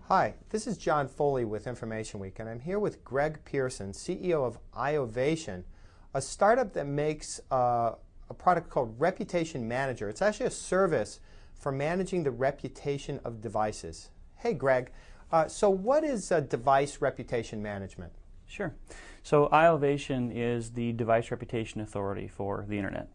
Hi, this is John Foley with Information Week, and I'm here with Greg Pearson, CEO of iOvation, a startup that makes a product called Reputation Manager. It's actually a service for managing the reputation of devices. Hey, Greg, so what is device reputation management? Sure. So iOvation is the device reputation authority for the Internet.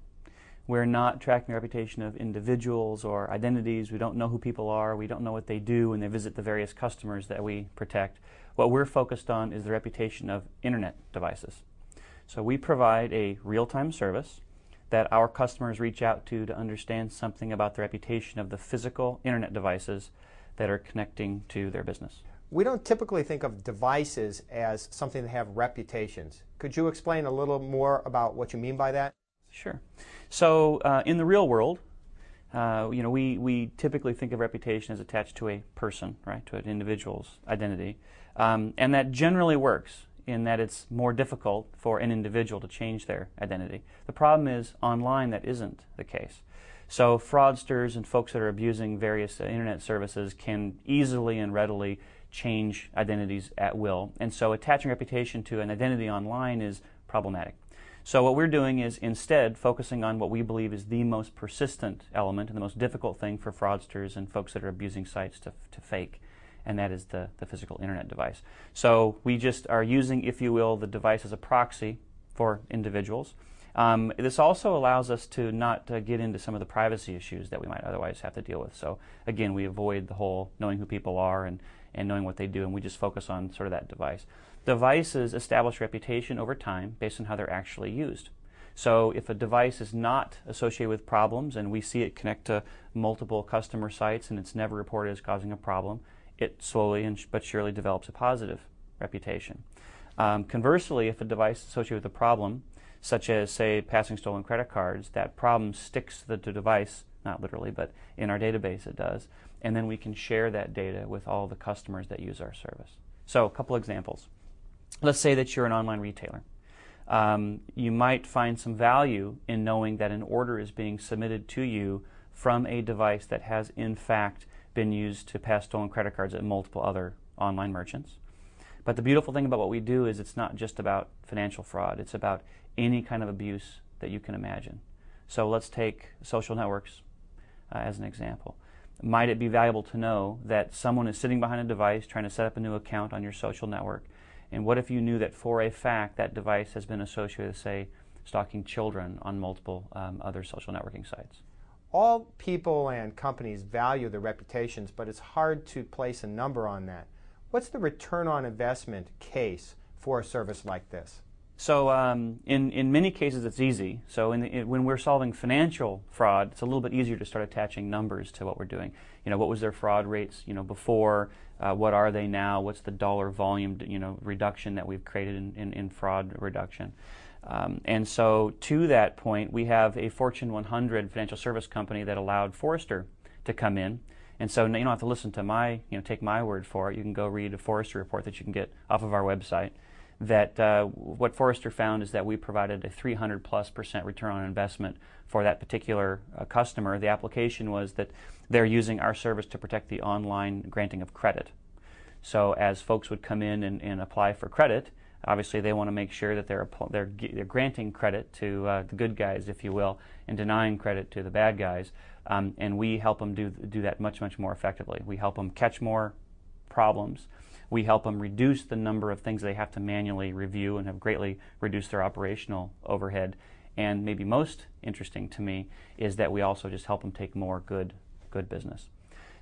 We're not tracking the reputation of individuals or identities. We don't know who people are. We don't know what they do when they visit the various customers that we protect. What we're focused on is the reputation of Internet devices. So we provide a real-time service that our customers reach out to understand something about the reputation of the physical Internet devices that are connecting to their business. We don't typically think of devices as something that have reputations. Could you explain a little more about what you mean by that? Sure. So in the real world, we typically think of reputation as attached to a person, right, to an individual's identity. And that generally works in that it's more difficult for an individual to change their identity. The problem is online that isn't the case. So fraudsters and folks that are abusing various Internet services can easily and readily change identities at will. And so attaching reputation to an identity online is problematic. So what we're doing is instead focusing on what we believe is the most persistent element and the most difficult thing for fraudsters and folks that are abusing sites to fake, and that is the physical Internet device. So we just are using, if you will, the device as a proxy for individuals. This also allows us to not get into some of the privacy issues that we might otherwise have to deal with. So again, we avoid the whole knowing who people are and knowing what they do, and we just focus on sort of that device. Devices establish reputation over time based on how they're actually used. So if a device is not associated with problems and we see it connect to multiple customer sites and it's never reported as causing a problem, it slowly but surely develops a positive reputation. Conversely, if a device is associated with a problem, such as, say, passing stolen credit cards, that problem sticks to the device, not literally, but in our database it does, and then we can share that data with all the customers that use our service. So a couple examples. Let's say that you're an online retailer. You might find some value in knowing that an order is being submitted to you from a device that has in fact been used to pass stolen credit cards at multiple other online merchants. But the beautiful thing about what we do is it's not just about financial fraud. It's about any kind of abuse that you can imagine. So let's take social networks as an example. Might it be valuable to know that someone is sitting behind a device trying to set up a new account on your social network? And what if you knew that for a fact that device has been associated with, say, stalking children on multiple other social networking sites? All people and companies value their reputations, but it's hard to place a number on that. What's the return on investment case for a service like this? So in many cases it's easy. So when we're solving financial fraud, it's a little bit easier to start attaching numbers to what we're doing. What was their fraud rates before? What are they now? What's the dollar volume reduction that we've created in fraud reduction? And so to that point, we have a Fortune 100 financial service company that allowed Forrester to come in. And so you don't have to listen to take my word for it. You can go read a Forrester report that you can get off of our website. That what Forrester found is that we provided a 300+% return on investment for that particular customer. The application was that they're using our service to protect the online granting of credit. So as folks would come in and apply for credit, obviously they want to make sure that they're granting credit to the good guys, if you will, and denying credit to the bad guys. And we help them do that much more effectively. We help them catch more problems. We help them reduce the number of things they have to manually review and have greatly reduced their operational overhead. And maybe most interesting to me is that we also just help them take more good business.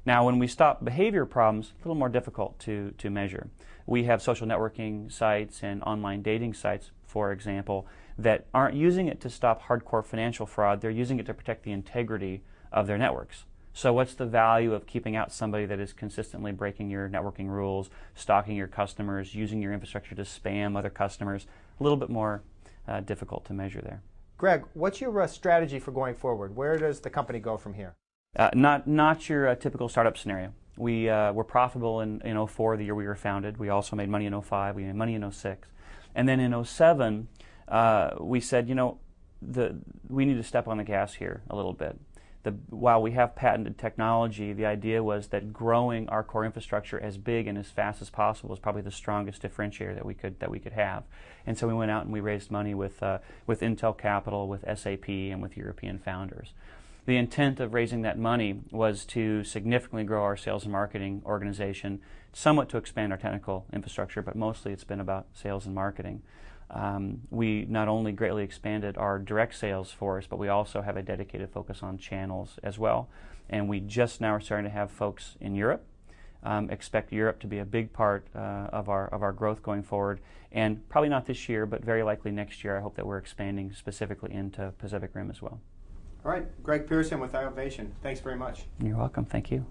Now, when we stop behavior problems, a little more difficult to measure. We have social networking sites and online dating sites, for example, that aren't using it to stop hardcore financial fraud. They're using it to protect the integrity of their networks. So what's the value of keeping out somebody that is consistently breaking your networking rules, stalking your customers, using your infrastructure to spam other customers? A little bit more difficult to measure there. Greg, what's your strategy for going forward? Where does the company go from here? Not your typical startup scenario. We were profitable in 2004, the year we were founded. We also made money in 2005. We made money in 2006. And then in 2007, we said, we need to step on the gas here a little bit. while we have patented technology, the idea was that growing our core infrastructure as big and as fast as possible was probably the strongest differentiator that we could have. And so we went out and we raised money with Intel Capital, with SAP, and with European founders. The intent of raising that money was to significantly grow our sales and marketing organization, somewhat to expand our technical infrastructure, but mostly it's been about sales and marketing. We not only greatly expanded our direct sales force, but we also have a dedicated focus on channels as well. And we just now are starting to have folks in Europe. Expect Europe to be a big part of our growth going forward. And probably not this year, but very likely next year. I hope that we're expanding specifically into Pacific Rim as well. All right, Greg Pearson with Iovation. Thanks very much. You're welcome. Thank you.